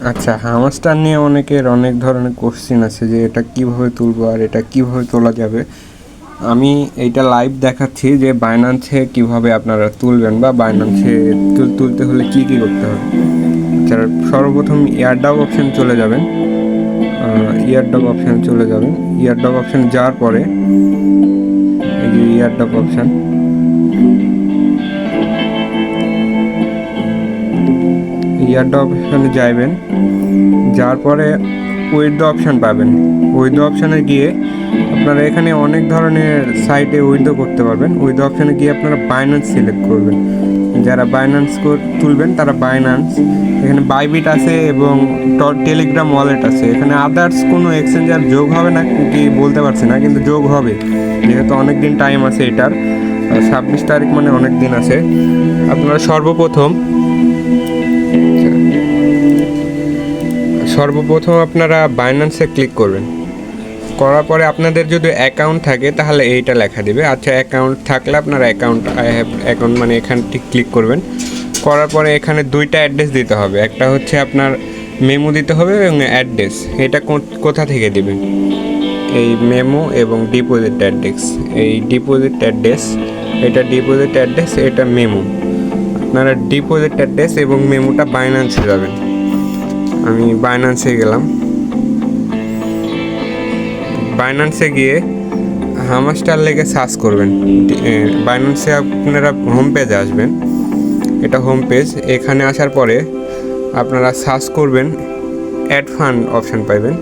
আচ্ছা, হামস্টার নিয়ে অনেকের অনেক ধরনের কোশ্চেন আছে যে এটা কিভাবে তুলবো আর এটা কিভাবে তোলা যাবে। আমি এইটা লাইভ দেখাচ্ছি যে বাইন্যান্সে কিভাবে আপনারা তুলবেন বা বাইন্যান্সে তুলতে হলে কি করতে হবে। আচ্ছা, সর্বপ্রথম এয়ারড্রপ অপশান চলে যাবেন। এয়ারড্রপ অপশান যাওয়ার পরে এই যে এয়ারড্রপ অপশান, যাইবেন। যাওয়ার পরে উইথড্র অপশান পাবেন। উইথড্র অপশানে গিয়ে আপনারা এখানে অনেক ধরনের সাইটে উইথড্র করতে পারবেন। উইথড্র অপশানে গিয়ে আপনারা বাইন্যান্স সিলেক্ট করবেন। যারা বাইন্যান্স তুলবেন তারা বাইন্যান্স, এখানে বাইবিট আছে এবং টেলিগ্রাম ওয়ালেট আছে। এখানে আদার্স কোনো এক্সচেঞ্জার যোগ হবে না কি বলতে পারছি না, কিন্তু যোগ হবে যেহেতু অনেক দিন টাইম আছে এটার। 26 তারিখ মানে অনেক দিন আছে। আপনারা সর্বপ্রথম আপনারা বাইন্যান্সে ক্লিক করবেন। করার পরে আপনাদের যদি অ্যাকাউন্ট থাকে তাহলে এইটা লেখা দিবে। আচ্ছা, অ্যাকাউন্ট থাকলে আপনারা আই হ্যাভ অ্যাকাউন্ট মানে এখানটি ক্লিক করবেন। করার পরে এখানে দুইটা অ্যাড্রেস দিতে হবে। একটা হচ্ছে আপনার মেমো দিতে হবে এবং অ্যাড্রেস। এটা কোথা থেকে দিবেন? এই মেমো এবং ডিপোজিট অ্যাড্রেস। এই ডিপোজিট অ্যাড্রেস, এটা মেমো। আপনারা ডিপোজিট অ্যাড্রেস এবং মেমোটা বাইন্যান্সে যাবেন। আমি বাইন্যান্সে গেলাম। বাইন্যান্সে গিয়ে হামস্টার লেগে সার্চ করবেন। বাইন্যান্সে আপনারা হোম পেজে আসবেন। এটা হোম পেজ। এখানে আসার পরে আপনারা সার্চ করবেন, অ্যাড ফান্ড অপশান পাইবেন।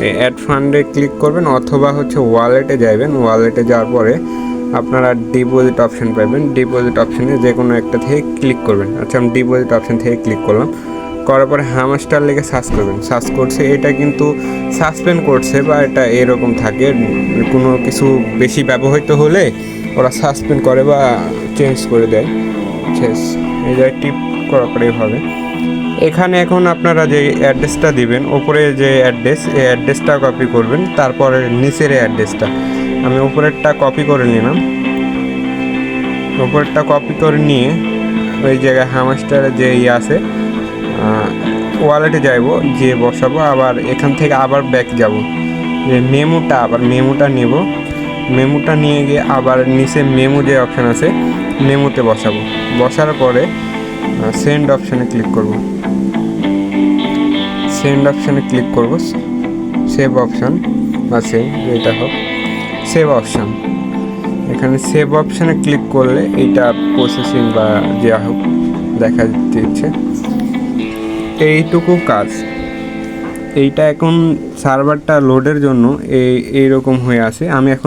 এই অ্যাড ফান্ডে ক্লিক করবেন অথবা হচ্ছে ওয়ালেটে যাবেন। ওয়ালেটে যাওয়ার পরে আপনারা ডিপোজিট অপশান পাইবেন। ডিপোজিট অপশানে যে কোনো একটা থেকে ক্লিক করবেন। আচ্ছা, আমি ডিপোজিট অপশান থেকে ক্লিক করলাম। করার পরে হামস্টার লেগে সার্চ করবেন। সার্চ করছে, এটা কিন্তু সাসপেন্ড করছে বা এটা এরকম থাকে। কোনো কিছু বেশি ব্যবহৃত হলে ওরা সাসপেন্ড করে বা চেঞ্জ করে দেয়। শেষ, এই জায়গায় টিপ করার পরেই হবে। এখানে এখন আপনারা যে অ্যাড্রেসটা দিবেন, ওপরে যে অ্যাড্রেস, এই অ্যাড্রেসটা কপি করবেন। তারপরে নিচের অ্যাড্রেসটা আমি উপরেরটা কপি করে নিলাম। উপরেরটা কপি করে নিয়ে ওই জায়গায় হামস্টারে যে আছে ওয়ালেটে যাইব, যে বসাবো। আবার এখান থেকে আবার ব্যাক যাব, যে মেমোটা নেব। মেমোটা নিয়ে গিয়ে আবার নিচে মেমো যে অপশান আছে মেমোতে বসাবো। বসার পরে সেন্ড অপশানে ক্লিক করব। সেভ অপশান বা যেটা হোক, সেভ অপশান। এখানে সেভ অপশানে ক্লিক করলে এইটা প্রসেসিং বা যা হোক দেখা দিচ্ছে। এইটুকু কাজ। এইটা এখন সার্ভারটা লোডের জন্য এইরকম হয়ে আছে। আমি এখন